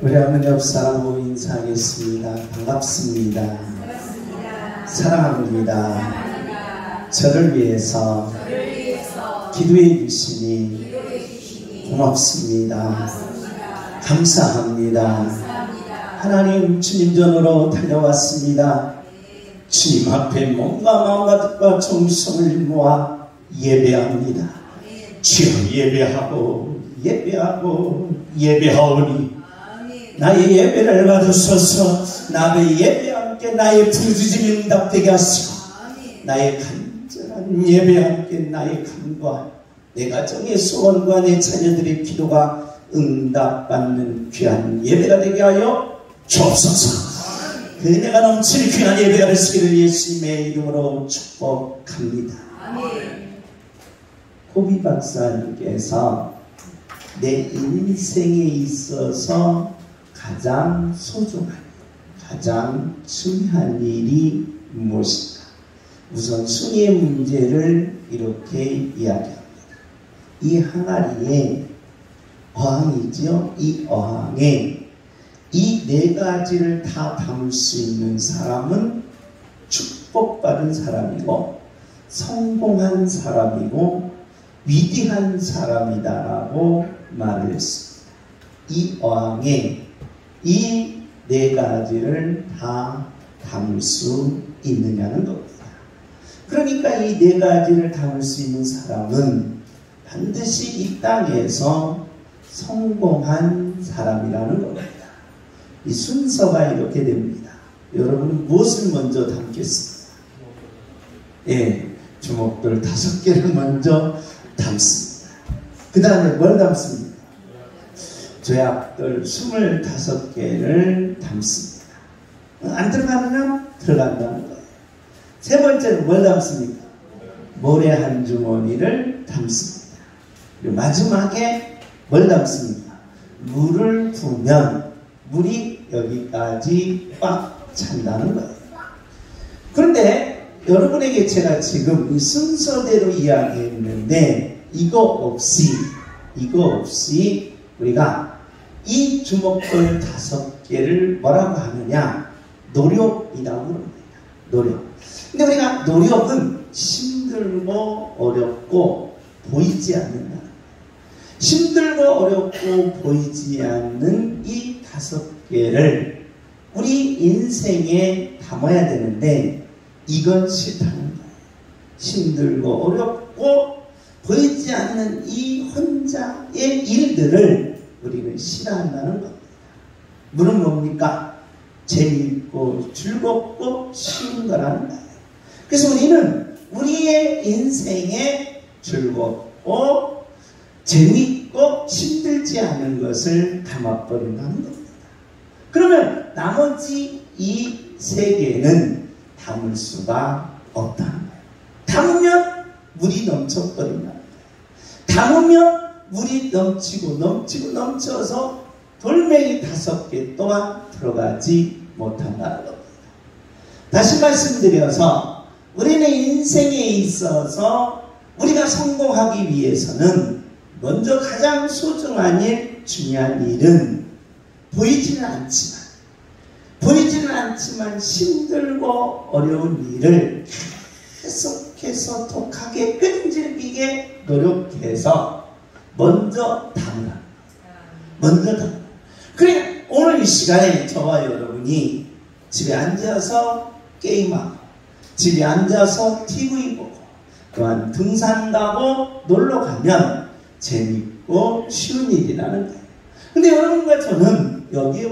우리 어머니 옆사람하고 인사하겠습니다. 반갑습니다. 반갑습니다. 사랑합니다. 사랑합니다. 저를 위해서 기도해 주시니 고맙습니다. 감사합니다. 하나님, 주님 전으로 달려왔습니다. 주님 앞에 몸과 마음과 뜻과 정성을 모아 예배합니다. 주여, 예배하오니 나의 예배를 받으소서. 나의 예배와 함께 나의 부르짖음이 응답되게 하시고, 나의 간절한 예배와 함께 나의 간과 내 가정의 소원과 내 자녀들의 기도가 응답받는 귀한 예배가 되게 하여 주옵소서. 그 은혜가 넘치는 귀한 예배가 되시기를 예수님의 이름으로 축복합니다. 고비 박사님께서 내 인생에 있어서 가장 소중한, 가장 중요한 일이 무엇인가? 우선 순위의 문제를 이렇게 이야기합니다. 이 항아리에 어항이죠. 이 어항에 이 네 가지를 다 담을 수 있는 사람은 축복받은 사람이고 성공한 사람이고 위대한 사람이다라고 말을 했습니다. 이 어항에 이 네 가지를 다 담을 수 있느냐는 겁니다. 그러니까 이 네 가지를 담을 수 있는 사람은 반드시 이 땅에서 성공한 사람이라는 겁니다. 이 순서가 이렇게 됩니다. 여러분은 무엇을 먼저 담겠습니까? 주먹들 5개를 먼저 담습니다. 그 다음에 뭘 담습니까? 죄악들 25개를 담습니다. 안 들어가느냐? 들어간다는 거예요. 세 번째는 뭘 담습니까? 모래 한 주머니를 담습니다. 그리고 마지막에 뭘 담습니까? 물을 부으면 물이 여기까지 꽉 찬다는 거예요. 그런데 여러분에게 제가 지금 이 순서대로 이야기했는데 이거 없이 우리가 이 주먹돌 5개를 뭐라고 하느냐? 노력이라고 합니다. 노력. 근데 우리가 노력은 힘들고 어렵고 보이지 않는다. 힘들고 어렵고 보이지 않는 이 5개를 우리 인생에 담아야 되는데 이건 싫다는 거예요. 힘들고 어렵고 보이지 않는 이 혼자의 일들을 우리는 싫어한다는 겁니다. 물은 뭡니까? 재미있고 즐겁고 쉬운 거라는 거예요. 그래서 우리는 우리의 인생에 즐겁고 재미있고 힘들지 않은 것을 담아버린다는 겁니다. 그러면 나머지 이 3개는 담을 수가 없다는 거예요. 담으면 물이 넘쳐버린다는 거예요. 담으면 물이 넘쳐서 돌멩이 5개 또한 들어가지 못한다는 겁니다. 다시 말씀드려서 우리는 인생에 있어서 우리가 성공하기 위해서는 먼저 가장 소중한 일, 중요한 일은 보이지는 않지만 힘들고 어려운 일을 계속해서 독하게 끈질기게 노력해서 먼저 담으라. 그래, 오늘 이 시간에 저와 여러분이 집에 앉아서 게임하고 집에 앉아서 TV 보고 또한 등산 가고 놀러 가면 재밌고 쉬운 일이라는 거예요. 근데 여러분과 저는 여기에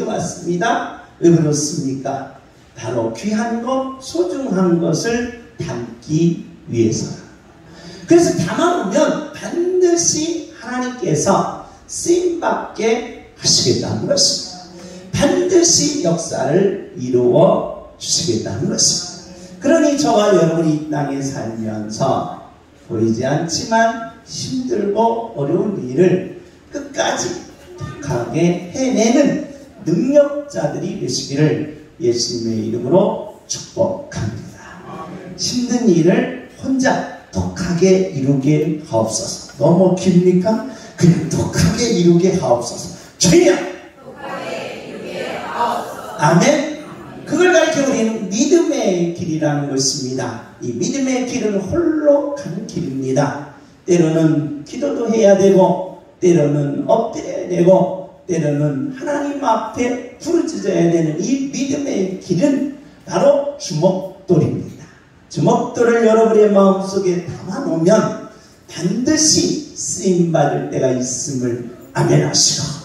왔습니다. 왜 그렇습니까? 바로 귀한 것, 소중한 것을 담기 위해서라. 그래서 담아오면 반드시 하나님께서 쓰임받게 하시겠다는 것입니다. 반드시 역사를 이루어 주시겠다는 것입니다. 그러니 저와 여러분이 이 땅에 살면서 보이지 않지만 힘들고 어려운 일을 끝까지 독하게 해내는 능력자들이 되시기를 예수님의 이름으로 축복합니다. 힘든 일을 혼자 독하게 이루게 하옵소서. 너무 깁니까? 그냥 독하게 이루게 하옵소서. 주여 아멘. 그걸 가리켜 우리는 믿음의 길이라는 것입니다. 이 믿음의 길은 홀로 가는 길입니다. 때로는 기도도 해야 되고, 때로는 엎드려야 되고, 때로는 하나님 앞에 부르짖어야 되는 이 믿음의 길은 바로 주먹돌입니다. 주먹돌을 여러분의 마음속에 담아놓으면 반드시 쓰임받을 때가 있음을 아멘 하시고,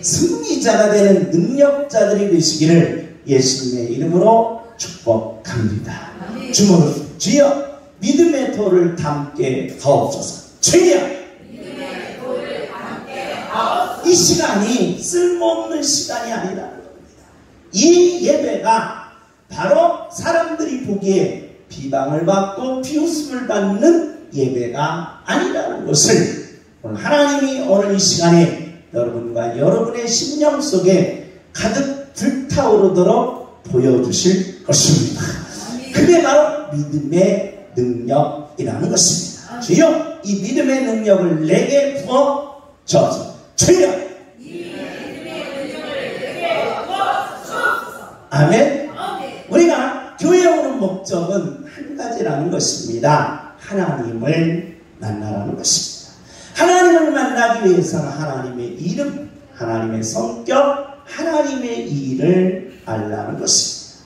승리자가 되는 능력자들이 되시기를 예수님의 이름으로 축복합니다. 주먹을 주여 믿음의 돌을 담게 하옵소서. 주여 이 시간이 쓸모없는 시간이 아니라는 겁니다. 이 예배가 바로 사람들이 보기에 비방을 받고 비웃음을 받는 예배가 아니라는 것을 오늘 하나님이 오늘 이 시간에 여러분과 여러분의 심령 속에 가득 불타오르도록 보여주실 것입니다. 그게 바로 믿음의 능력이라는 것입니다. 주여 이 믿음의 능력을 내게 부어 주옵소서. 주여 아멘. 우리가 교회에 오는 목적은 한 가지라는 것입니다. 하나님을 만나라는 것입니다. 하나님을 만나기 위해서는 하나님의 이름, 하나님의 성격, 하나님의 일을 알라는 것입니다.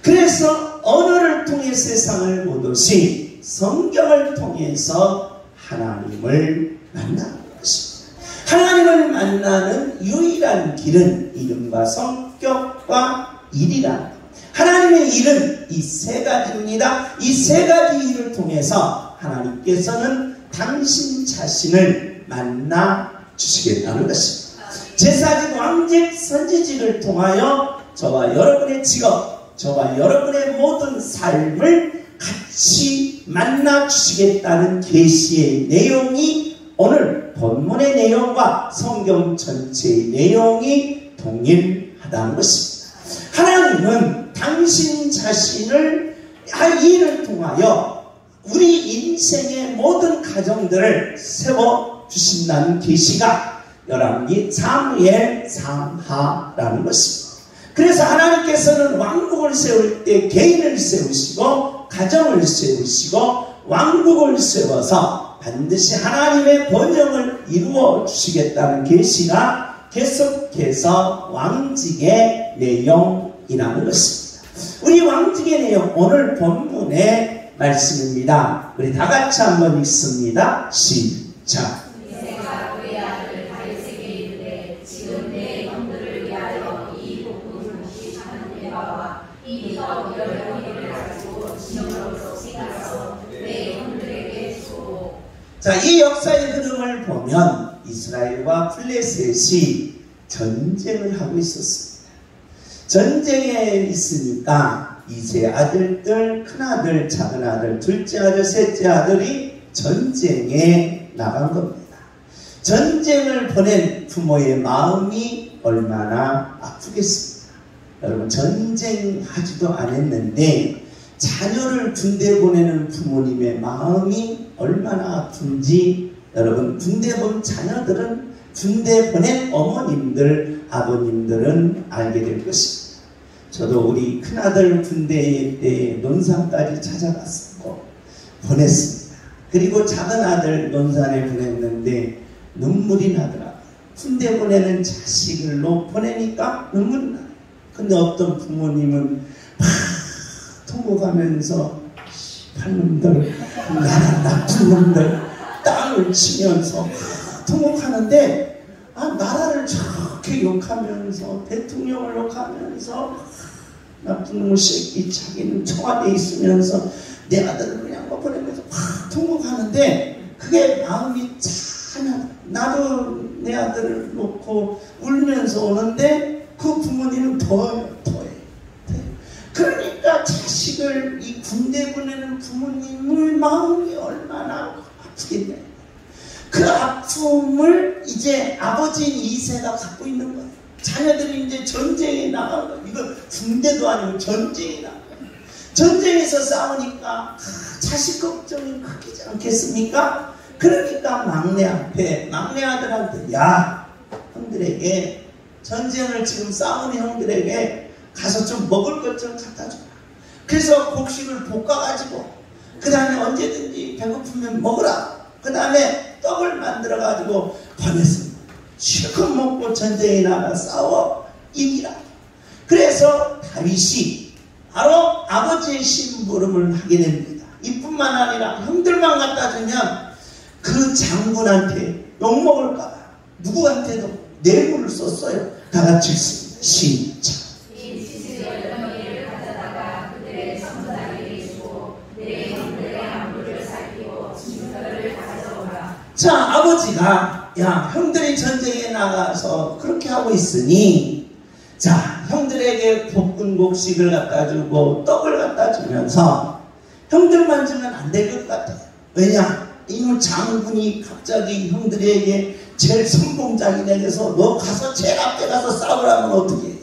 그래서 언어를 통해 세상을 보듯이 성경을 통해서 하나님을 만나는 것입니다. 하나님을 만나는 유일한 길은 이름과 성격과 일이라는 것. 하나님의 일은 이 세 가지입니다. 이 세 가지 일을 통해서 하나님께서는 당신 자신을 만나 주시겠다는 것입니다. 제사직, 왕직, 선지직을 통하여 저와 여러분의 직업, 저와 여러분의 모든 삶을 같이 만나 주시겠다는 계시의 내용이 오늘 본문의 내용과 성경 전체의 내용이 동일하다는 것입니다. 하나님은 당신 자신을 일을 통하여 우리 인생의 모든 가정들을 세워주신다는 계시가 열왕기 사무엘 상하라는 것입니다. 그래서 하나님께서는 왕국을 세울 때 개인을 세우시고 가정을 세우시고 왕국을 세워서 반드시 하나님의 번영을 이루어 주시겠다는 계시가 계속해서 왕직의 내용이라는 것입니다. 우리 왕직의 내용 오늘 본문의 말씀입니다. 우리 다 같이 한번 읽습니다. 시작. 내가 그의 아들 다윗에게 이르되 지금 내 영들을 위하여 이 복음을 하는 예화와 이 네가 열영이를 가지고 진영으로 생겨서 내 영들에게 주고. 자, 이 역사의 흐름을 보면 이스라엘과 블레셋이 전쟁을 하고 있었습니다. 전쟁에 있으니까 이세 아들들, 큰아들, 작은아들, 둘째 아들, 셋째 아들이 전쟁에 나간 겁니다. 전쟁을 보낸 부모의 마음이 얼마나 아프겠습니까? 여러분, 전쟁하지도 않았는데 자녀를 군대 보내는 부모님의 마음이 얼마나 아픈지 여러분, 군대 본 자녀들은, 군대 보낸 어머님들, 아버님들은 알게 될 것입니다. 저도 우리 큰아들 군대 때 논산까지 찾아갔었고 보냈습니다. 그리고 작은아들 논산에 보냈는데 눈물이 나더라고요. 군대 보내는 자식을 보내니까 눈물이 나요. 근데 어떤 부모님은 막 통곡하면서 팔놈들, 나는 나쁜 놈들 땅을 치면서 통곡하는데 나라를 저렇게 욕하면서 대통령을 욕하면서 나쁜 놈의 새끼, 자기는 청와대에 있으면서 내 아들을 그냥 보내면서 확 통곡하는데 그게 마음이 찬양. 나도 내 아들을 놓고 울면서 오는데 그 부모님은 더해. 그러니까 자식을 이 군대 보내는 부모님의 마음이 얼마나 아프겠네. 그 아픔을 이제 아버지인 이세가 갖고 있는 거예요. 자녀들이 이제 전쟁에 나간 거예요. 이거 군대도 아니고 전쟁에 나간 거예요. 전쟁에서 싸우니까 자식 걱정이 크지 않겠습니까? 그러니까 막내 아들한테 야, 형들에게, 전쟁을 지금 싸우는 형들에게 가서 좀 먹을 것 좀 갖다 줘라. 그래서 곡식을 볶아가지고 그 다음에 언제든지 배고프면 먹으라. 그 다음에 떡을 만들어가지고 보냈습니다. 실컷 먹고 전쟁에 나가 싸워 이기라. 그래서 다윗이 바로 아버지의 심부름을 하게 됩니다. 이뿐만 아니라 형들만 갖다 주면 그 장군한테 욕먹을까봐 누구한테도 뇌물을 썼어요. 다 같이 읽습니다. 시작. 자, 아버지가 야, 형들이 전쟁에 나가서 그렇게 하고 있으니 자, 형들에게 볶은 곡식을 갖다 주고 떡을 갖다 주면서 형들만 주면 안 될 것 같아요. 왜냐? 이놈 장군이 갑자기 형들에게 제일 선봉장이 되어서 너 가서 제일 앞에 가서 싸우라면 어떻게 해?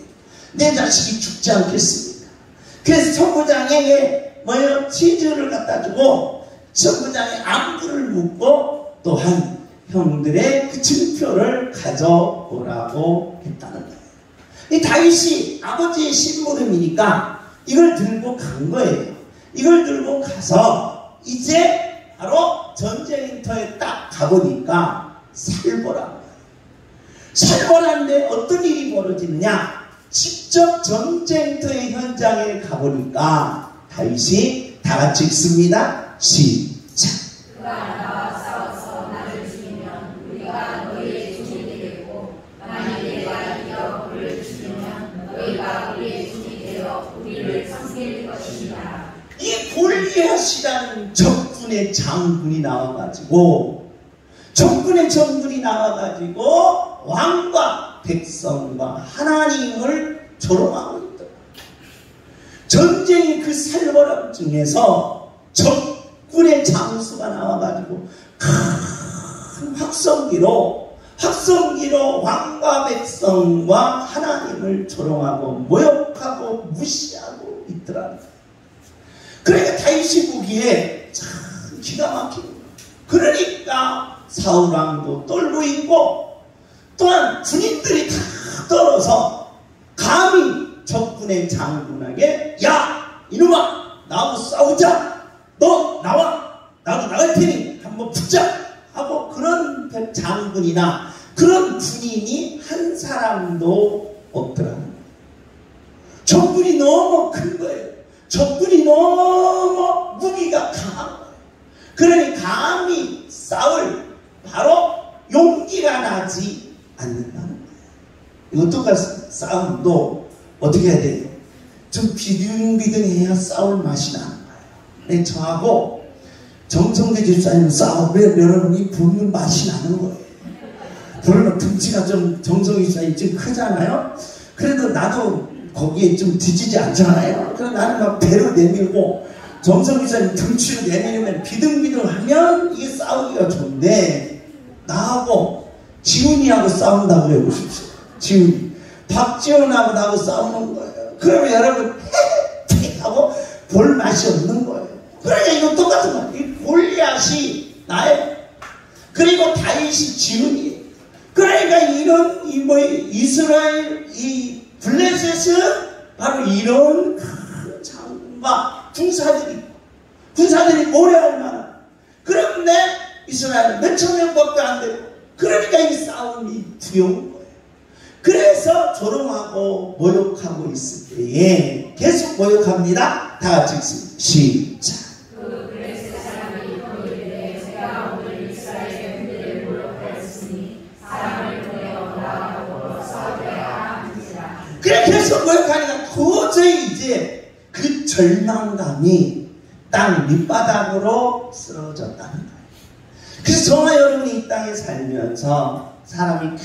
내 자식이 죽지 않겠습니까? 그래서 선부장에게 치즈를 갖다 주고 선부장의 안부를 묻고 또한 형들의 그 증표를 가져오라고 했다는 거예요. 이 다윗이 아버지의 심부름이니까 이걸 들고 간 거예요. 이걸 들고 가서 이제 바로 전쟁터에 딱 가보니까 살벌한 거예요. 살벌한데 어떤 일이 벌어지느냐? 직접 전쟁터의 현장에 가보니까 다윗이 다 같이 읽습니다. 시작. 그가 나와 싸워서 나를 죽이면 우리가 너희의 종이 되겠고 만일 내가 이겨 그를 죽이면 너희가 우리의 종이 되어 우리를 상대할 것이니라. 이 골리앗이라는 적군의 장군이 나와가지고 왕과 백성과 하나님을 조롱하고 있더라. 전쟁의 그 살벌함 중에서 적군의 장수가 나와가지고 큰 확성기로 왕과 백성과 하나님을 조롱하고 모욕하고 무시하고 있더라. 그러니까 다윗이 보기에 참 기가 막히고, 그러니까 사울왕도 떨고 있고 또한 군인들이 다 떨어서 감히 적군의 장군에게 야 이놈아 나하고 싸우자, 너 나와, 나도 나갈 테니 한번 붙자 하고 그런 장군이나 그런 군인이 한 사람도 없더라는 거예요. 적군이 너무 큰 거예요. 적군이 너무 무기가 강한 거예요. 그러니 감히 싸울 바로 용기가 나지 않는다는 거예요. 이것도 싸움도 어떻게 해야 돼요? 좀 비등비등해야 싸울 맛이 나는 거예요. 저하고 정성대 집사님 싸우면 여러분이 보는 맛이 나는 거예요. 물론 등치가 좀 정성대 집사님 좀 크잖아요. 그래도 나도 거기에 좀 뒤지지 않잖아요. 그래서 나는 막 배로 내밀고 정성 기사님 등치로 내밀면 비등비등하면 이게 싸우기가 좋은데 나하고 지훈이하고 싸운다고 해보십시오. 지훈이 박지훈하고 나하고 싸우는 거예요. 그러면 여러분 헤헤 하고 볼 맛이 없는 거예요. 그러니까 이거 똑같은 거예요. 이 골리앗이 나예요. 그리고 다윗이 지훈이에요. 그러니까 이런 이스라엘 이 블레셋은 바로 이런 큰 장군과 군사들이 모래할 만한. 그런데 이스라엘은 몇천 명밖에 안 되고, 그러니까 이 싸움이 두려운 거예요. 그래서 조롱하고 모욕하고 있을 때에 계속 모욕합니다. 다 같이 읽습니다. 시작. 그래 계속 모욕하니까 도저히 이제 그 절망감이 땅 밑바닥으로 쓰러졌다는 거예요. 그래서 저와 여러분이 이 땅에 살면서 사람이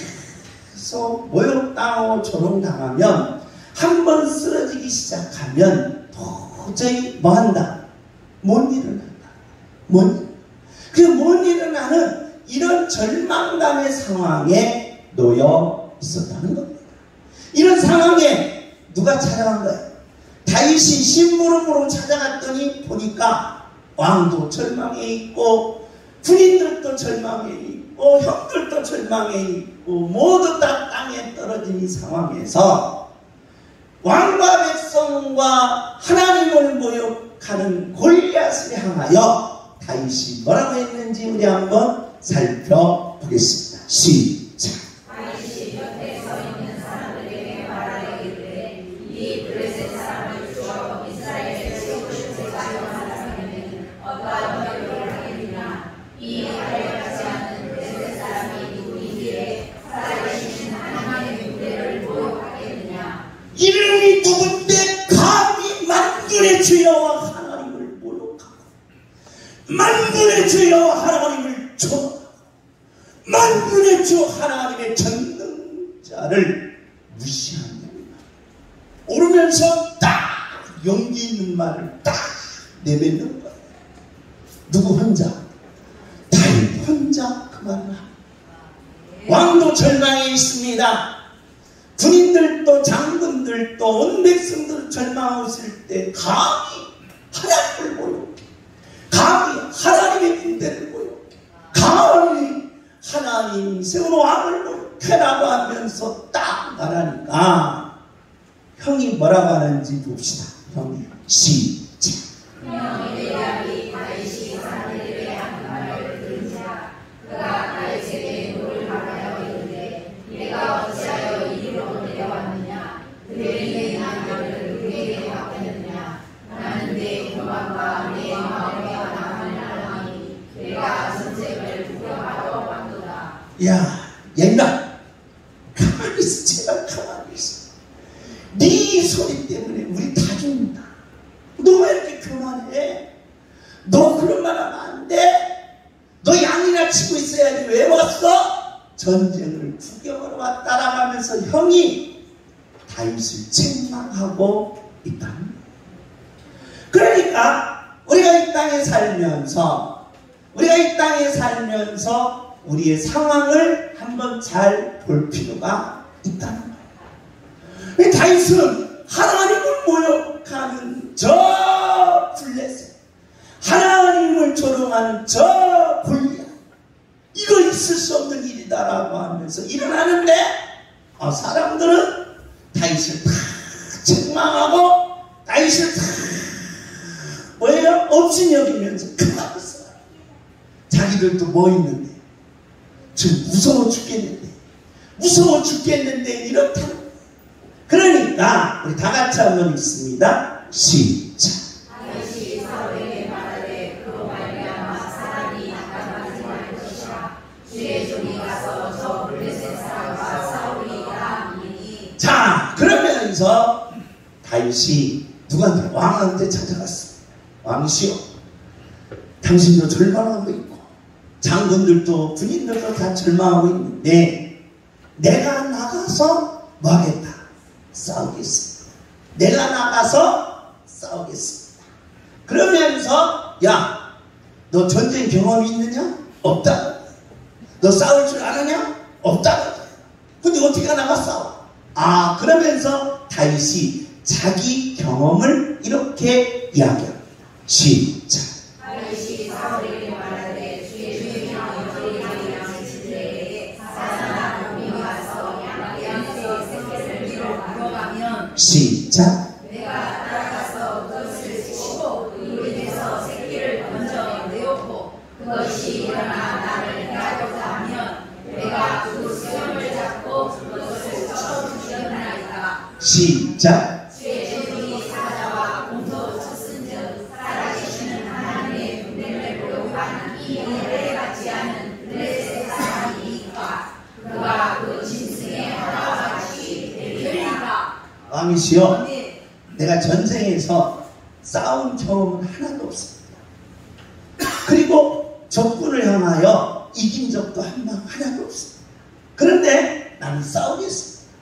계속 모욕당하고 조롱당하면 한번 쓰러지기 시작하면 도저히 뭐한다? 못 일어난다. 못 일어나는 이런 절망감의 상황에 놓여 있었다는 겁니다. 이런 상황에 누가 찾아간 거예요? 다윗이 심부름으로 찾아갔더니 보니까 왕도 절망에 있고 군인들도 절망에 있고 형들도 절망해 있고 모두 다 땅에 떨어진 이 상황에서 왕과 백성과 하나님을 모욕하는 골리앗을 향하여 다윗이 뭐라고 했는지 우리 한번 살펴보겠습니다. 시작. 다윗이 곁에 서 있는 사람들에게 말하기를 이 블레셋 사람을 주어 이스라엘에 세우고 싶으사 영원한 사람에게는 어떠한 명령을 하겠느냐. 이 하나님같이 하는 블레셋 사람이 누구이기에 살아계신 하나님의 무대를 모욕하겠느냐. 이름이 누군데 감히 만군의 주여와 하나님을 모욕하고 만군의 주여와 하나님을 조롱하고 만군의 주 하나님의 전능자를 무시하느냐. 오르면서 딱 용기 있는 말을 딱 내뱉는 거예요. 누구 혼자? 다윗 혼자 그 말을 합니다. 왕도 절망해 있습니다. 군인들도 장군들도 온 백성들 절망하고 있을 때 감히 하나님을 모욕해, 감히 하나님의 군대를 모욕해, 감히 하나님 세운 왕을 모욕해라고 하면서 딱 말하니까 형이 뭐라고 하는지 봅시다. 형이 시작. 형이 대답이 다윗이 사람들에게 한 말을 들으니라. 그가 다윗에게 노를 말하여 이르되 내가 어찌하여 이리로 내려왔느냐. 그들이 내 나귀를 그에게 맡겼느냐. 나는 내 교만과 내 마음에 나만을 알아니 내가 전쟁을 구경하러 왔도다. 야, 얘가 가만히 있어. 제발 가만히 있어. 네 소리 때문에 우리 다 죽는다. 너 왜 이렇게 교만해? 너 그런 말 하면 안 돼. 너 양이나 치고 있어야지. 왜 왔어? 전쟁을 구경하러 왔다라고 하면서 형이 다윗을 책망하고 있다는 거예요. 그러니까 우리가 이 땅에 살면서 우리의 상황을 한번 잘 볼 필요가 있다는 거예요. 다윗은 하나님을 모욕하는 저 블레셋, 하나님을 조롱하는 저 골리앗, 이거 있을 수 없는 일이다라고 하면서 일어나는데 사람들은 다윗을 다 책망하고 다윗을 다 뭐예요? 업신여기면서 가만히 있어요. 자기들도 뭐 있는데 지금 무서워 죽겠는데 이렇다. 그러니까 우리 다 같이 한번 읽습니다. 시작. 다윗이 사울에게 말하되 그로 말미암아 사람이 낙담하지 말 것이라. 주의 종이 가서 저 블레셋 사람과 싸우리이다 하니. 자, 그러면서 다윗이 누구한테? 왕한테 찾아갔어. 왕시여, 당신도 절망하고 있고 장군들도 군인들도 다 절망하고 있는데 내가 나가서 뭐 하겠다? 싸우겠습니다. 내가 나가서 싸우겠습니다. 그러면서 야, 너 전쟁 경험이 있느냐? 없다. 너 싸울 줄 아느냐? 없다. 근데 어떻게 나가 싸워? 그러면서 다윗이 자기 경험을 이렇게 이야기합니다. 시작. 다윗이 사울에게 말하되 주의 종이 여호와를 양치되 사자나 곰이 와서 양에서 새끼를 물어가면 시작. 내가 따라가서 그것을 치고 그로 인해서 새끼를 먼저 내었고 그것이 일어나 나를 해하고자 하면 내가 그 수염을 잡고 그것을 쳐 죽였나이다. 시작. 주의 종이 사자와 곰도 쳤은즉 살아계시는 하나님의 군대를 모욕하는 이 일에 같지 않은 블레셋 사람이니까 그가 그 짐승의 하나와 같이 되리이다. 왕이시여, 내가 전쟁에서 싸운 경험은 하나도 없습니다. 그리고 적군을 향하여 이긴 적도 한 방 하나도 없습니다. 그런데 나는 싸우겠습니다.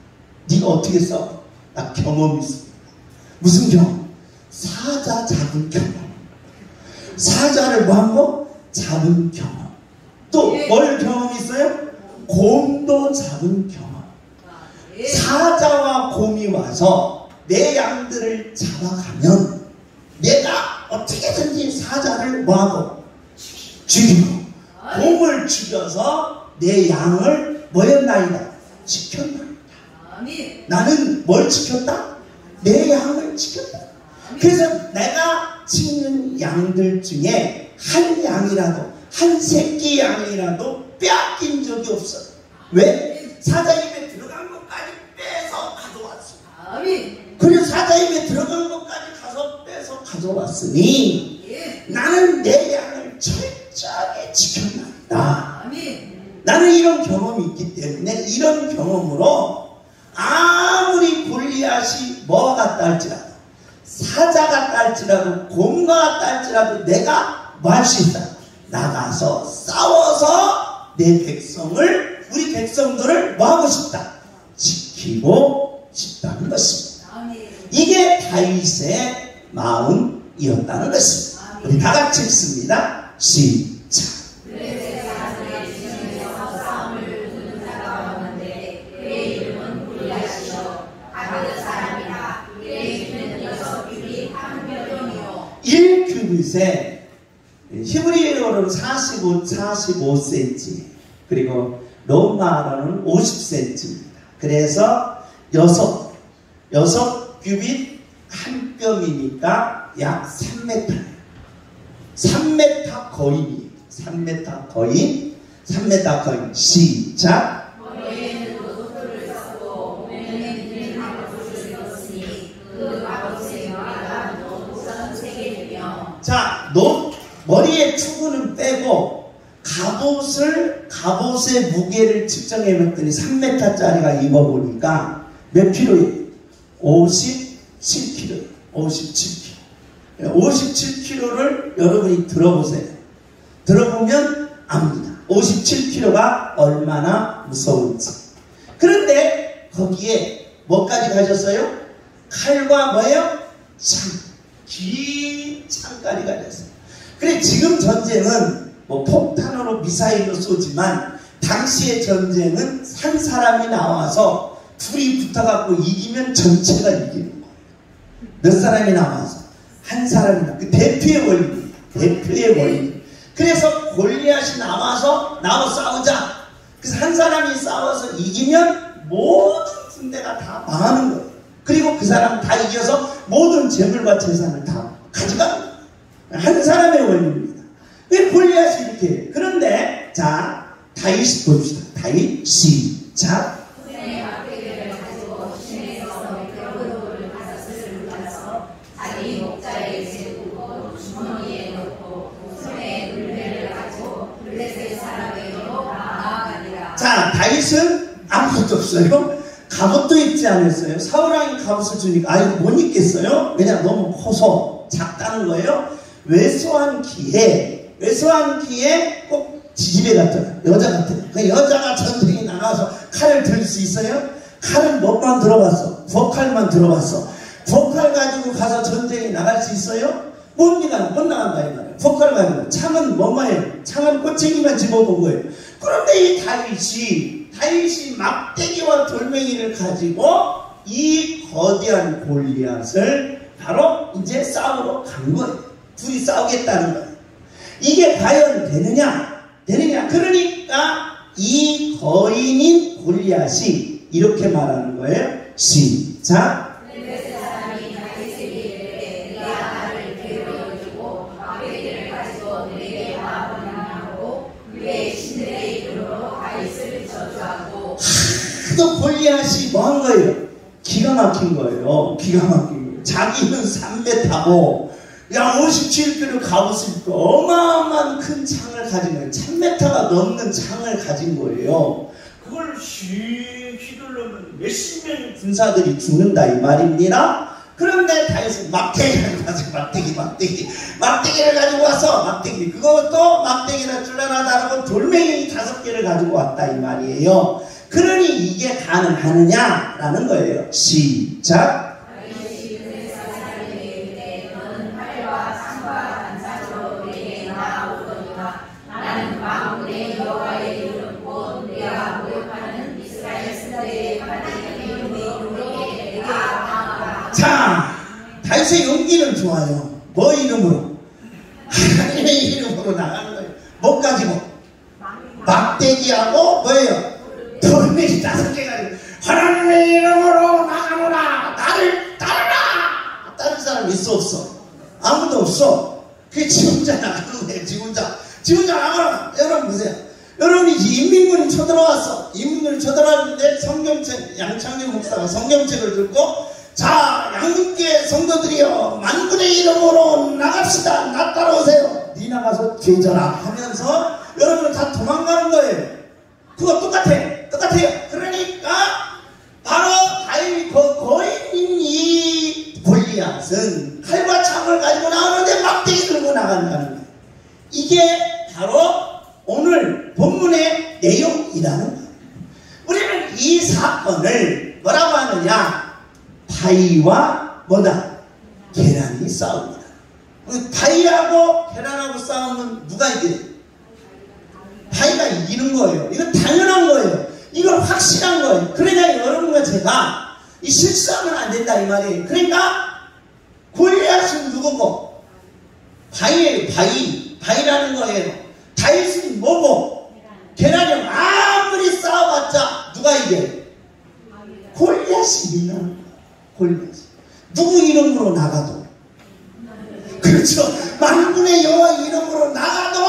네가 어떻게 싸워? 나 경험이 있습니다. 무슨 경험? 사자 잡은 경험. 사자를 뭐 한 거? 잡은 경험. 또 뭘 경험이 있어요? 곰도 잡은 경험. 사자와 곰이 와서 내 양들을 잡아가면 내가 어떻게든지 사자를 뭐하고? 죽이고 곰을 죽여서 내 양을 뭐였나이다? 지켰나이다. 나는 뭘 지켰다? 내 양을 지켰다. 그래서 내가 치는 양들 중에 한 양이라도, 한 새끼 양이라도 빼앗긴 적이 없어. 왜? 사자 입에 들어간 것까지 빼서 가져왔어. 그래서 사자 입에 들어간 것까지 가서 빼서 가져왔으니 나는 내 양을 철저하게 지켰나이다. 나는 이런 경험이 있기 때문에 이런 경험으로 아무리 골리앗이 뭐와 같다 할지라도, 사자 같다 할지라도, 곰과 같다 할지라도 내가 뭐 할 수 있다? 나가서 싸워서 내 백성을, 우리 백성들을 뭐 하고 싶다? 지키고 싶다는 것입니다. 이게 다윗의 마음이었다는 것입니다. 우리 다 같이 읽습니다. 시작. 의 히브리어로는 45cm, 그리고 로마어로는 50cm입니다. 그래서 6규빗 한 뼘이니까 약 3m. 3m 거인이에요. 3m 거인. 3m 거인. 시작. 자, 머리에 투구는 빼고 갑옷의 무게를 측정해 봤더니 3m짜리가 입어보니까 몇 킬로예요? 57kg. 57kg. 57kg를 여러분이 들어보세요. 들어보면 압니다. 57kg가 얼마나 무서운지. 그런데 거기에 뭐까지 가셨어요? 칼과 뭐예요? 창. 긴 창까지 가졌어요. 그래, 지금 전쟁은 뭐 폭탄으로 미사일로 쏘지만 당시의 전쟁은 한 사람이 나와서 둘이 붙어갖고 이기면 전체가 이기는 거예요. 몇 사람이 나와서 한 사람이 나와. 그 대표의 원리입니다. 대표의 원리. 그래서 골리앗이 나와서 싸우자. 그래서 한 사람이 싸워서 이기면 모든 군대가 다 망하는 거예요. 그리고 그 사람 다 이겨서 모든 재물과 재산을 다 가져가는 거예요. 한 사람의 원리입니다. 왜 골리앗이 이렇게 해요? 그런데 자, 다윗 봅시다. 다윗 시작. 자, 다윗은 아무것도 없어요. 갑옷도 입지 않았어요. 사울왕이 갑옷을 주니까 이거 못 입겠어요. 왜냐, 너무 커서 작다는 거예요. 왜소한 키에 꼭 지지배 같아요. 여자 같아요. 그 여자가 전쟁에 나가서 칼을 들 수 있어요? 칼은 뭐만 들어봤어? 부엌칼만 들어봤어. 부엌칼 가지고 가서 전쟁에 나갈 수 있어요? 못 나간다 이 말이에요. 부엌칼 가지고. 창은 뭐예요? 창은 꼬챙이만 집어본 거예요. 그런데 이 다윗이 막대기와 돌멩이를 가지고 이 거대한 골리앗을 바로 이제 싸우러 간 거예요. 둘이 싸우겠다는 거예요. 이게 과연 되느냐? 그러니까 이 거인인 골리앗이 이렇게 말하는 거예요. 시작. 또 골리앗이 뭐 한 거예요? 기가 막힌 거예요. 자기는 3m고, 야, 57kg 갑옷을 입고 어마어마한 큰 창을 가진 거예요. 1000m가 넘는 창을 가진 거예요. 그걸 휘둘르면 몇십 명의 군사들이 죽는다 이 말입니다. 그런데 다윗은 막대기를 가지고 막대기를 가지고 와서 그것도 막대기를 줄라나 다르고 돌멩이 5개를 가지고 왔다 이 말이에요. 그러니 이게 가능하느냐라는 거예요. 시작. 자, 다윗의 용기는 좋아요. 뭐 이름으로? 하나님의 이름으로 나가는 거예요. 뭐 가지고? 막대기하고 뭐예요? 돌멩이 5개가 하나님의 이름으로 나가노라. 나를 따르라. 다른 사람 있어 없어? 아무도 없어. 그게 지 혼자 나가는 거예요. 지 혼자 나가라. 여러분 보세요. 여러분이 인민군이 쳐들어왔어. 인민군이 쳐들어왔는데 성경책, 양창규 목사가 성경책을 들고, 자, 양육계 성도들이여, 만군의 이름으로 나갑시다. 나 따라오세요. 니 나가서 죄져라 하면서 여러분은 다 도망가는 거예요. 그거 똑같아요. 그러니까 바로 다윗이 거인인 이 골리앗은 칼과 창을 가지고 나오는데 막대기 들고 나간다는 거예요. 이게 바로 오늘 본문의 내용이라는 거예요. 우리는 이 사건을 뭐라고 하느냐? 바위와 뭐다? 계란이 싸웁니다. 바위하고 계란하고 싸우면 누가 이겨요? 바위가 이기는 거예요. 이건 당연한 거예요. 이건 확실한 거예요. 그러니까 여러분과 제가 이 실수하면 안 된다 이 말이에요. 그러니까 골리앗은 누구고? 바위예요. 바위라는 거예요. 다윗은 뭐고? 계란이 아무리 싸워봤자 누가 이겨요? 골리앗이 이긴다는 거예요. 골리앗. 누구 이름으로 나가도. 그렇죠. 만군의 여호와 이름으로 나가도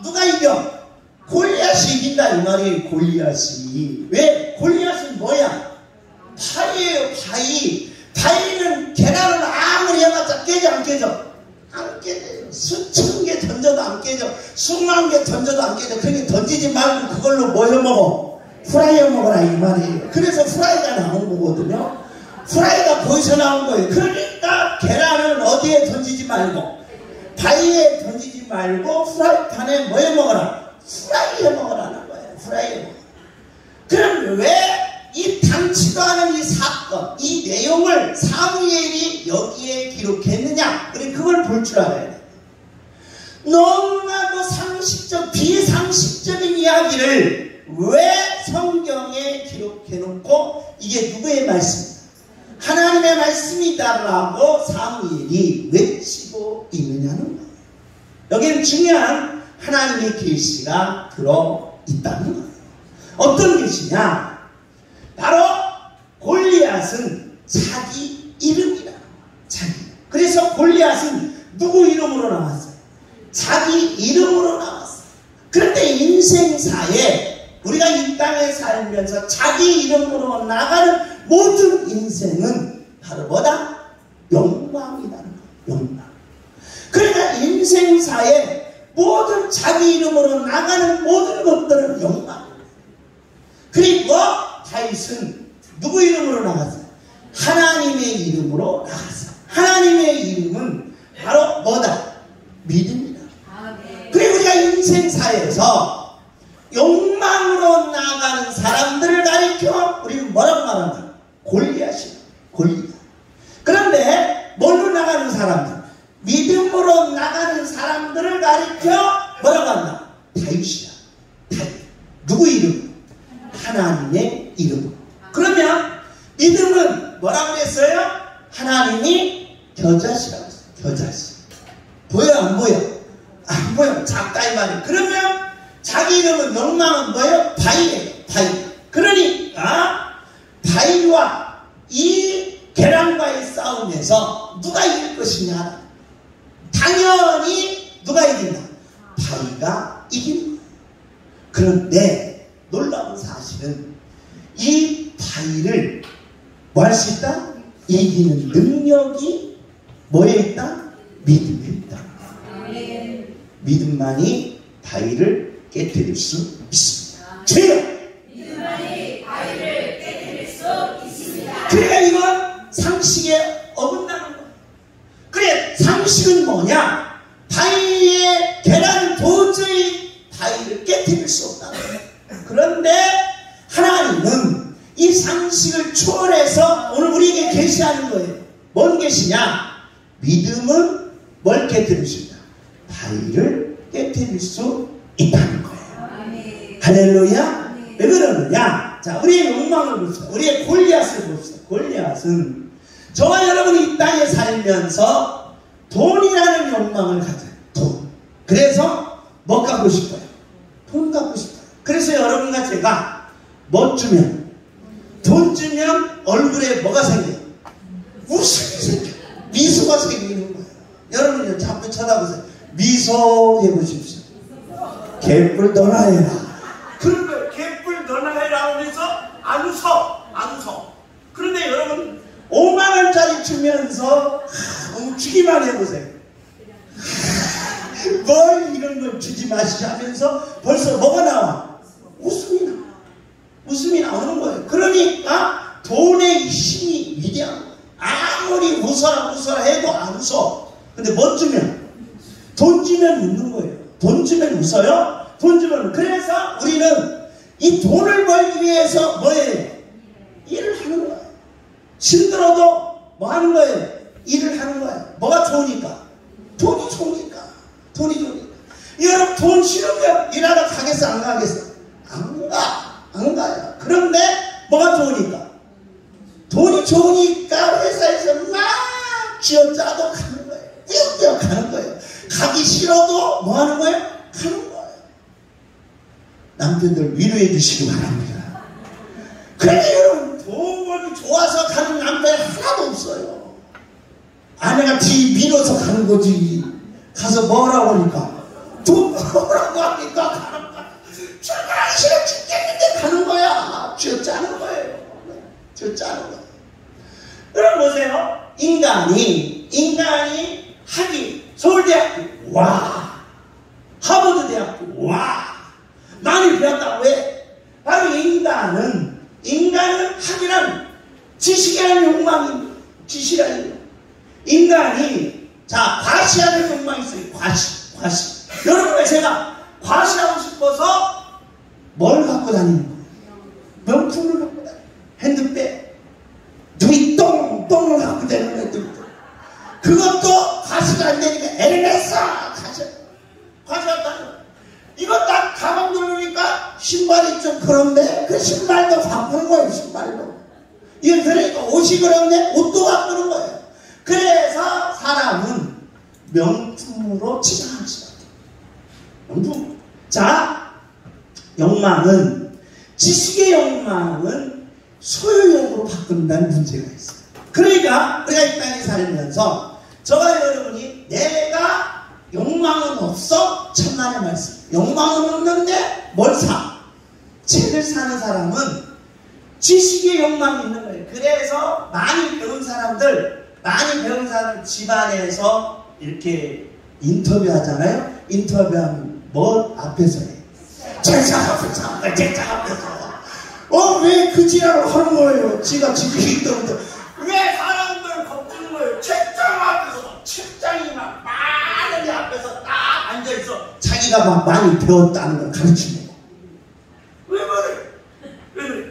누가 이겨? 골리앗이 이긴다 이 말이에요. 골리앗이. 왜? 골리앗은 뭐야? 바위예요. 바위는 계란을 아무리 해봤자 깨져 안 깨져? 안 깨져요. 수천 개 던져도 안 깨져. 수만 개 던져도 안 깨져. 그러니까 던지지 말고 그걸로 뭐 해먹어? 프라이 해먹어라 이 말이에요. 그래서 프라이가 나온 거거든요. 프라이가 거기서 나온 거예요. 그러니까 계란은 어디에 던지지 말고, 바위에 던지지 말고 프라이팬에 뭐 해먹어라? 프라이 해먹으라는 거예요. 프라이 해먹어. 그럼 왜 이 당치도 않은 이 사건, 이 내용을 사무엘이 여기에 기록했느냐? 우리 그걸 볼 줄 알아야 돼. 너무나도 상식적, 비상식적인 이야기를 왜 성경에 기록해놓고 이게 누구의 말씀이다? 하나님의 말씀이다라고 사무엘이 외치고 있느냐는 거예요. 여기는 중요한 하나님의 계시가 들어있다는 거예요. 어떤 계시냐? 바로 골리앗은 자기 이름이다. 자기. 그래서 골리앗은 누구 이름으로 나왔어요? 자기 이름으로 나왔어요. 그런데 인생사에 우리가 이 땅에 살면서 자기 이름으로 나가는 모든 인생은 바로 뭐다? 욕망이라는 거예요. 욕망. 그러니까 인생사에 모든 자기 이름으로 나가는 모든 것들은 욕망. 그리고 다윗은 누구 이름으로 나갔어요? 하나님의 이름으로 나갔어요. 하나님의 이름은 바로 뭐다? 믿음이다. 그리고 우리가 인생사에서 욕망으로 나가는 사람들을 가리켜 우리는 뭐라고 말하나? 골리앗이다. 골리앗. 그런데 뭘로 나가는 사람들? 믿음으로 나가는 사람들을 가리켜 뭐라고 한다? 다윗이다. 다윗. 누구 이름? 하나님의 이름. 그러면 믿음은 뭐라고 했어요? 하나님이 겨자씨라고 했어요. 겨자씨. 보여 안 보여? 안 보여. 작다 이 말이에요. 그러면 자기 이름은 욕망은 뭐예요? 바위예요. 바위. 그러니까 바위와 이 계란과의 싸움에서 누가 이길 것이냐? 당연히 누가 이긴다? 바위가 이기는 거예요. 그런데 놀라운 사실은 이 바위를 뭐 할 수 있다? 이기는 능력이 뭐에 있다? 믿음에 있다. 믿음만이 바위를 깨뜨릴 수 있습니다. 죄요! 믿음만이 바위를 깨뜨릴 수 있습니다. 그러니까 이건 상식에 어긋나는 거예요. 그래, 상식은 뭐냐? 바위의 계란은 도저히 바위를 깨뜨릴 수 없다는 거예요. 그런데 하나님은 이 상식을 초월해서 오늘 우리에게 계시하는 거예요. 뭔 계시냐? 믿음은 뭘 깨뜨릴 수 있다? 바위를 깨뜨릴 수 있다는 거예요. 아멘. 할렐루야. 아멘. 왜 그러느냐? 자, 우리의 욕망을 봅시다. 우리의 골리앗을 봅시다. 골리앗은 저와 여러분이 이 땅에 살면서 돈이라는 욕망을 가져요. 돈. 그래서 뭐 갖고 싶어요? 돈 갖고 싶어요. 그래서 여러분과 제가 뭐 주면, 돈 주면 얼굴에 뭐가 생겨요? 웃음이 생겨요. 미소가 생기는 거예요. 여러분요, 자꾸 쳐다보세요. 미소 해보십시오. 개뿔 너나 해라. 그런 거예요. 개뿔 너나 해라 하면서 안 웃어. 안 웃어. 그런데 여러분 5만원짜리 주면서 주기만 해보세요. 뭘 이런 걸 주지 마시자 하면서 벌써 뭐가 나와? 웃음이 나와. 웃음이 나오는 거예요. 그러니까 돈의 힘이 위대한 거예요. 아무리 웃어라 해도 안 웃어. 근데 뭐 주면? 돈 주면 웃는 거예요. 돈 주면 웃어요? 돈 주면. 그래서 우리는 이 돈을 벌기 위해서 뭐예요? 일을 하는 거예요. 힘들어도 뭐 하는 거예요? 일을 하는 거예요. 뭐가 좋으니까? 돈이 좋으니까. 돈이 좋으니까. 여러분 돈 싫으면 일하러 가겠어? 안 가겠어? 안 가. 안 가요. 그런데 뭐가 좋으니까? 돈이 좋으니까 회사에서 막 쥐어짜도 가는 거예요. 뛰어뛰어 가는 거예요. 가기 싫어도 뭐 하는 거예요? 가는 거예요. 남편들 위로해 주시기 바랍니다. 그런데 여러분 돈이 좋아서 가는 남편 하나도 없어요. 아내가 뒤 밀어서 가는 거지. 가서 뭐라고 하니까 돈 벌으라고 하니까 가는 거야. 가기 싫어 죽겠는데 가는 거야. 쥐어짜는 거예요. 쥐어짜는 거예요. 그럼 보세요. 인간이 하기 서울대학교 와, 하버드 대학교 와, 많이 배웠다. 왜? 바로 인간은 하기는 지식이라는 욕망입니다. 지식이라는 욕망. 인간이 과시하는 욕망이 있어요. 과시. 여러분과 제가 과시하고 싶어서 뭘 갖고 다니는 거예요? 명품을 갖고 다니는 거예요. 핸드백, 누이 똥을 갖고 다니는 애들. 그것도 과시가 안 되니까 에르메스 과시했다는 거예요. 이거 딱 가방 누르니까 신발이 좀 그런데 그 신발도 바꾸는 거예요. 신발도. 이거 그러니까 옷이 그런데 옷도 바꾸는 거예요. 그래서 사람은 명품으로 치장할 수밖에 없어요. 명품. 욕망은, 지식의 욕망은 소유욕으로 바꾼다는 문제가 있어요. 그러니까 우리가 이 땅에 살면서 저와 여러분이 내가 욕망은 없어? 천만의 말씀. 욕망은 없는데 뭘 사? 책을 사는 사람은 지식의 욕망이 있는 거예요. 그래서 많이 배운 사람들 집안에서 이렇게 인터뷰하잖아요. 인터뷰하면 뭐 앞에서 해? 책장 앞에서. 왜 그 지랄을 하는 거예요? 지가 지식이 있다고. 왜 사람들 겁주는 거예요? 책장 앞에서. 책장이 막 많은 데 앞에서 딱 앉아있어. 자기가 막 많이 배웠다는 걸 가르치는 거. 왜 그래?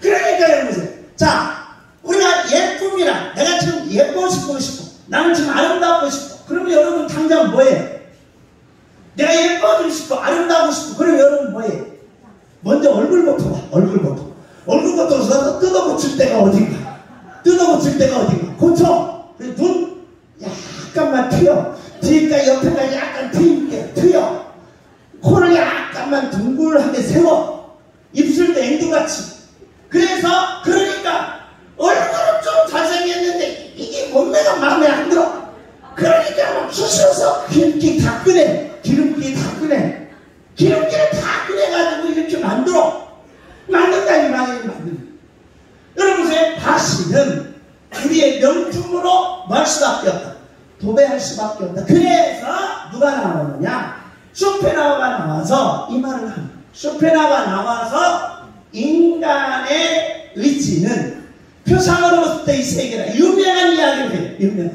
그러니까 여러분, 우리가 예쁨이라, 내가 지금 예뻐지고 싶어. 나는 지금 아름다우고 싶어. 그러면 여러분 당장 뭐예요? 내가 예뻐지고 싶어. 아름다우고 싶어. 그러면 여러분 뭐예요? 먼저 얼굴부터 봐. 얼굴부터 뜯어고칠 때가 어딘가. 고쳐. 눈 약간만 트여. 뒤에가 옆에가 약간 트여. 코를 약간만 둥글하게 세워. 입술도 앵두같이. 그러니까 얼굴은 좀 잘생겼는데 이게 몸매가 마음에 안 들어. 그러니까 막 수시로서 기름기 다 꺼내. 기름기를 다 꺼내가지고 이렇게 만든다니 말이에요. 여러분 보세요. 과시는 우리의 명품으로 뭐 할 수밖에 없다. 도배할 수밖에 없다. 그래서 누가 나오느냐? 쇼펜하우어가 나와서 이 말을 합니다. 쇼펜하우어가 나와서 인간의 의지는 표상으로부터 이 세계라. 유명한 이야기를 해요.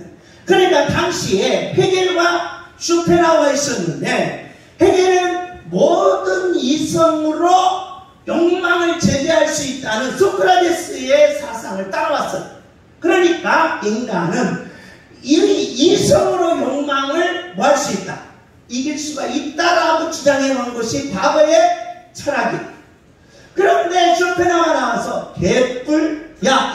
그러니까 당시에 헤겔과 쇼펜하우어가 있었는데, 헤겔은 모든 이성으로 욕망을 제재할 수 있다는 소크라테스의 사상을 따라왔어요. 그러니까 인간은 이성으로 욕망을 뭐 할 수 있다? 이길 수가 있다라고 주장해 놓은 것이 과거의 철학이에요. 그런데 쇼펜하우어가 나와서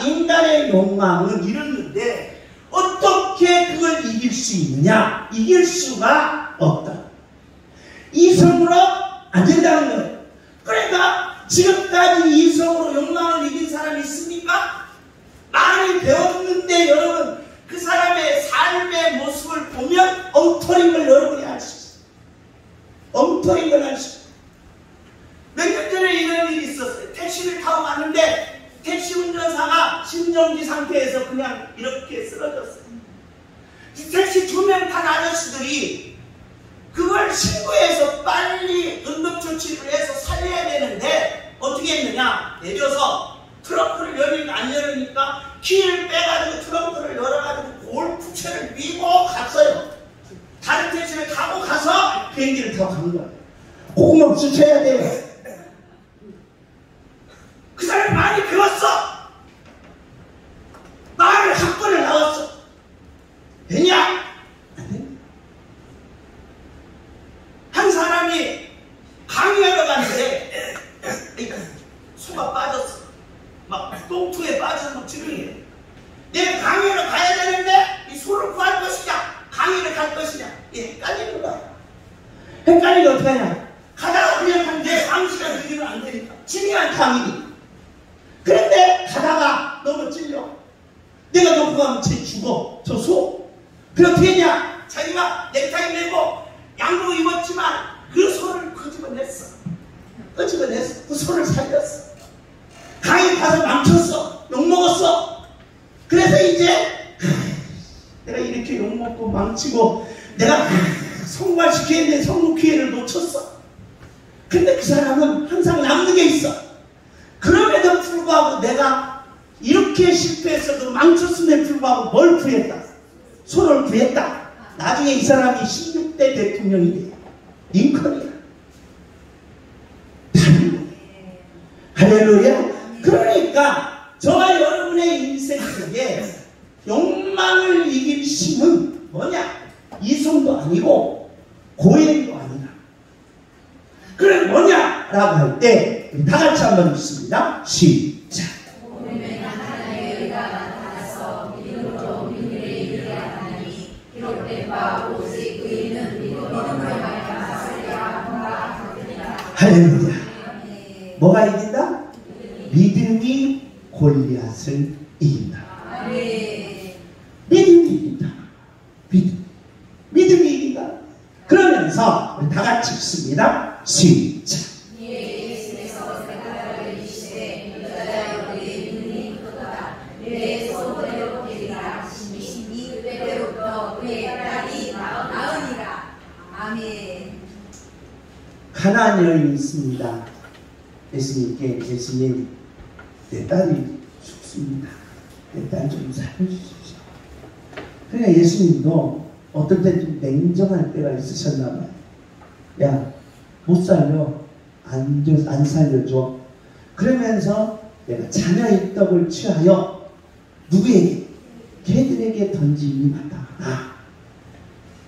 인간의 욕망은 이렇는데 어떻게 그걸 이길 수 있느냐? 이길 수가 없다. 이성으로 안 된다는 거예요. 그러니까 지금까지 이성으로 욕망을 이긴 사람이 있습니까? 많이 배웠는데 여러분 그 사람의 삶의 모습을 보면 엉터리인 걸 여러분이 알 수 있어요. 엉터리인 걸 알 수 있어요. 몇 년 전에 이런 일이 있었어요. 택시를 타고 가는데 택시 운전사가 심정지 상태에서 그냥 이렇게 쓰러졌어요. 택시 2명 탄 아저씨들이 그걸 신고해서 빨리 응급조치를 해서 살려야 되는데 어떻게 했느냐, 내려서 트렁크를 열으니까 안 열으니까 키를 빼가지고 트렁크를 열어가지고 골프채를 밀고 갔어요. 다른 택시를 타고 가서 비행기를 타고 간 거예요. 고구마 주셔야 돼요. 그 사람이 많이 배웠어. 말을 학번을 나왔어. 되냐? 안 돼. 한 사람이 강의하러 갔는데 소가 빠졌어. 막 똥투에 빠져서 막 지렁이에요. 내가 강의하러 가야 되는데 이 소를 구할 것이냐 강의를 갈 것이냐 헷갈리는 거야. 헷갈리면 어떻게 하냐, 가다가 그냥 하는데 강의시간 되기는 안 되니까 중요한 강의. 그런데 가다가 너무 찔려. 내가 놓고 가면 쟤 죽어, 저 소. 그럼 어떻게 했냐, 자기가 넥타이 메고 양복 입었지만 그 소를 끄집어냈어. 그 소를 살렸어. 강에 가서 망쳤어. 욕먹었어. 그래서 이제 내가 이렇게 욕먹고 망치고 내가 성공시켜야 되는 성공 기회를 놓쳤어. 근데 그 사람은 항상 남는 게 있어. 그럼에도 불구하고 내가 이렇게 실패했어도 망쳤음에 불구하고 뭘 구했다? 소를 구했다. 나중에 이 사람이 16대 대통령이 돼요. 링컨이야. 할렐루야. 그러니까 저와 여러분의 인생 속에 욕망을 이길 힘은 뭐냐? 이성도 아니고 고행도 아니라. 그래 뭐냐? 라고 할 때 다 같이 한번 읽습니다. 시작. 오늘은 하나님의 의가 나타나서 믿음으로 믿음에 이르게 하나니 기록된 바 오직 의인은 믿음으로 말미암아 살리라 함과 같으니라. 할렐루야. 뭐가 이긴다? 믿음이 골리앗을 이긴다. 믿음이 이긴다. 믿음이 이긴다. 그러면서 우리 다 같이 읽습니다. 시작. 예수께서 생각을 이시되 여자여들이 믿음이 크도다. 내 소원대로 되리라. 심히 그때로부터 그의 딸이 나으니라. 아멘. 가나안 여인이 있습니다. 예수님께, 예수님, 내 딸이 죽습니다. 내 딸 좀 살려주십시오. 그러니까 예수님도 어떨 때 좀 냉정할 때가 있으셨나 봐요. 야, 못 살려. 안 살려줘. 그러면서 내가 자녀의 떡을 취하여 누구에게? 걔들에게 던짐이 마땅하다.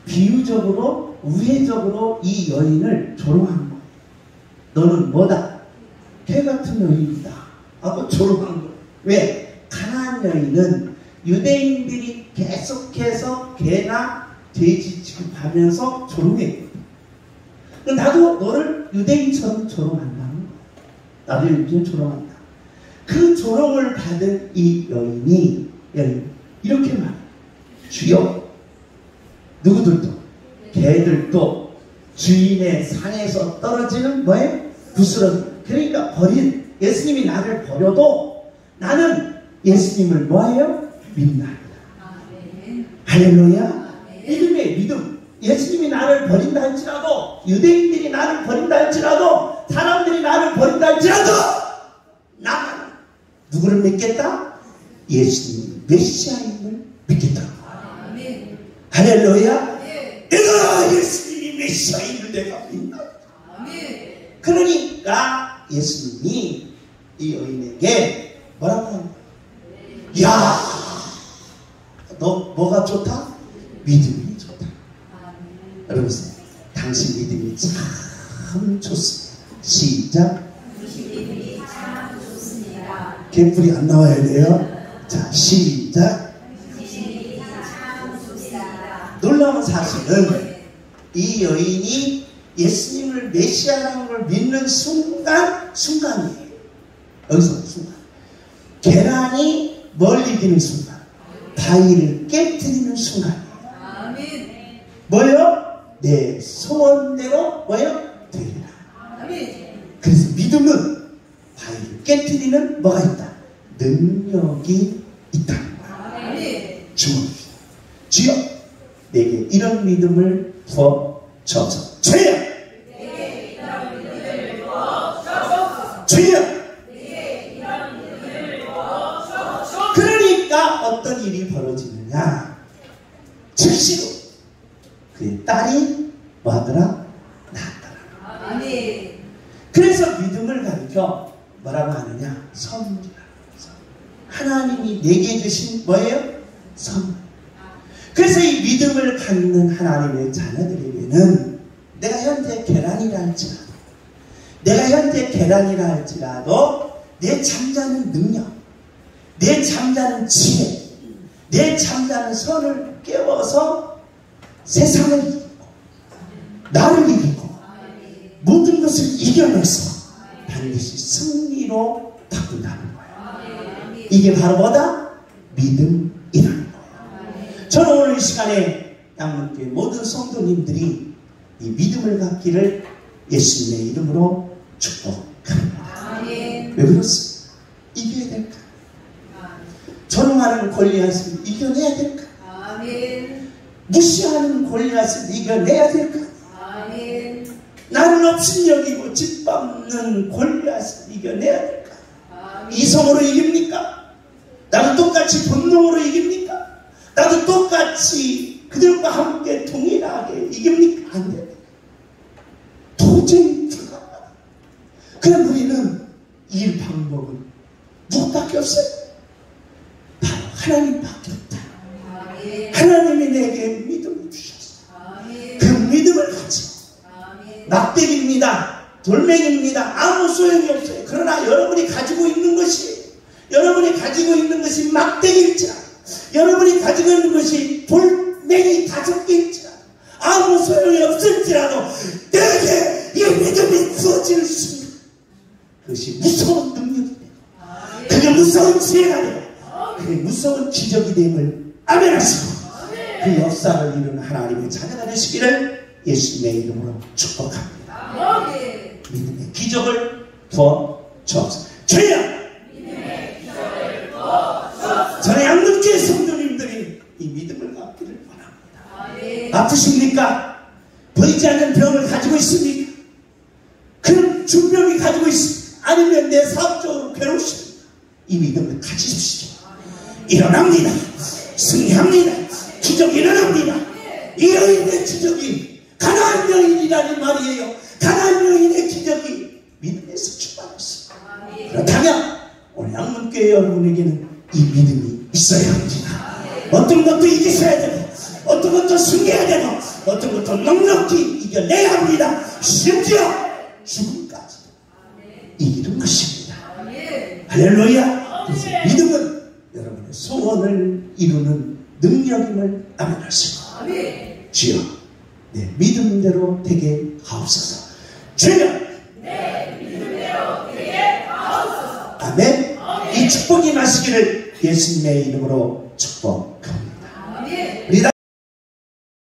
비유적으로, 우회적으로 이 여인을 조롱한 거예요. 너는 뭐다? 개 같은 여인이다 하고 조롱한 거예요. 왜? 가나안 여인은 유대인들이 계속해서 개나 돼지 취급하면서 조롱했거든. 나도 너를 유대인처럼 조롱한다는 거야. 나도 유대인 조롱한다. 그 조롱을 받은 이 여인 이렇게 말해. 주여, 누구들도 개들도 주인의 상에서 떨어지는 뭐예요? 부스러기. 그러니까 예수님이 나를 버려도 나는 예수님을 뭐예요? 믿는다. 할렐루야. 믿음의 믿음. 예수님이 나를 버린다 할지라도, 유대인들이 나를 버린다 할지라도, 사람들이 나를 버린다 할지라도 나는 누구를 믿겠다? 예수님 메시아임을 믿겠다. 할렐루야. 내가 예수님이 메시아임을 내가 믿는다. 그러니까 예수님이 이 여인에게 뭐라고 하는 거야? 야, 너 뭐가 좋다? 믿음이 좋다. 여러분, 당신 믿음이 참 좋습니다. 시작. 당신 믿음이 참 좋습니다. 개뿔이 안 나와야 돼요. 자, 시작. 당신 믿음이 참 좋습니다. 놀라운 사실은 이 여인이 예수님을 예수님을 메시아라는 걸 믿는 순간이에요. 여기서 순간. 계란이 뭘 이기는 순간? 바위를 깨뜨리는 순간이에요. 아멘. 뭐요? 내 소원대로 뭐요? 되리라. 아멘. 그래서 믿음은 바위를 깨뜨리는 뭐가 있다? 능력이 있다는 거야. 아멘. 주옵시다. 주여, 내게 이런 믿음을 부어 주옵소서. 주여, 내게 이런 믿음을 부어 주옵소서. 주여. 내게 이런 믿음을 부어 주옵소서. 그러니까 어떤 일이 벌어지느냐? 즉시로 그의 딸이 뭐하더라? 낳았더라. 아멘. 그래서 믿음을 가르쳐 뭐라고 하느냐? 선물이라고. 하나님이 내게 주신 뭐예요? 선물. 그래서 이 믿음을 갖는 하나님의 자녀들에게는 내가 현재 계란이라 할지라도 내 잠자는 능력, 내 잠자는 지혜, 내 잠자는 선을 깨워서 세상을 이기고 나를 이기고 모든 것을 이겨내서 반드시 승리로 바꾼다는 거예요. 이게 바로 뭐다? 믿음이라는 거예요. 저는 오늘 이 시간에 양문교회 모든 성도님들이 이 믿음을 갖기를 예수님의 이름으로 축복합니다. 왜 그렇습니까? 이겨야 될까? 전능하는 골리앗을 이겨내야 될까? 무시하는 골리앗을 이겨내야 될까? 나를 업신여기고 짓밟는 골리앗을 이겨내야 될까? 이성으로 이깁니까? 나도 똑같이 본능으로 이깁니까? 나도 똑같이 그들과 함께 동일하게 이깁니까? 안 돼. 도저히 불가능하다. 그럼 우리는 이 방법은 누구밖에 없어요? 바로 하나님밖에 없다. 하나님이 내게 믿음을 주셨어. 그 믿음을 가지고 막대기입니다. 돌멩이입니다. 아무 소용이 없어요. 그러나 여러분이 가지고 있는 것이 막대기일지라도, 여러분이 가지고 있는 것이 돌멩이 5개일지라도, 아무 소용이 없을지라도 내게 이 믿음이 부어질 수 있는 그것이 무서운 능력이 되고, 그게 무서운 지혜가 되고, 그게 무서운 기적이 됨을 아멘하시고, 그 역사를 이루는 하나님의 자녀가 되시기를 예수님의 이름으로 축복합니다. 믿음의 기적을 부어 주옵소서. 주여! 저는 양문교회 성도님들이 이 믿음을 갖기를 원합니다. 아프십니까? 보이지 않는 병을 가지고 있습니까? 그런 중병이 가지고 있습니까? 아니면 내 사업적으로 괴로우십니까? 이 믿음을 가지십시오. 일어납니다. 승리합니다. 기적이 일어납니다. 이 여인의 기적이 가나안 여인이라는 말이에요. 가나안 여인의 기적이 믿음에서 출발했습니다. 그렇다면 오늘 양문교회 여러분에게는 이 믿음이 있어야 합니다. 어떤 것도 이기셔야 되고, 어떤 것도 승리해야 되고, 어떤 것도 넉넉히 이겨내야 합니다. 심지어 죽음까지 이기는 것입니다. 할렐루야. 그래서 믿음은 여러분의 소원을 이루는 능력임을 아멘하시고, 주여 내 믿음대로 되게 하옵소서. 주여 내 믿음대로 되게 하옵소서. 아멘. 이 축복이 마시기를 예수님의 이름으로 축복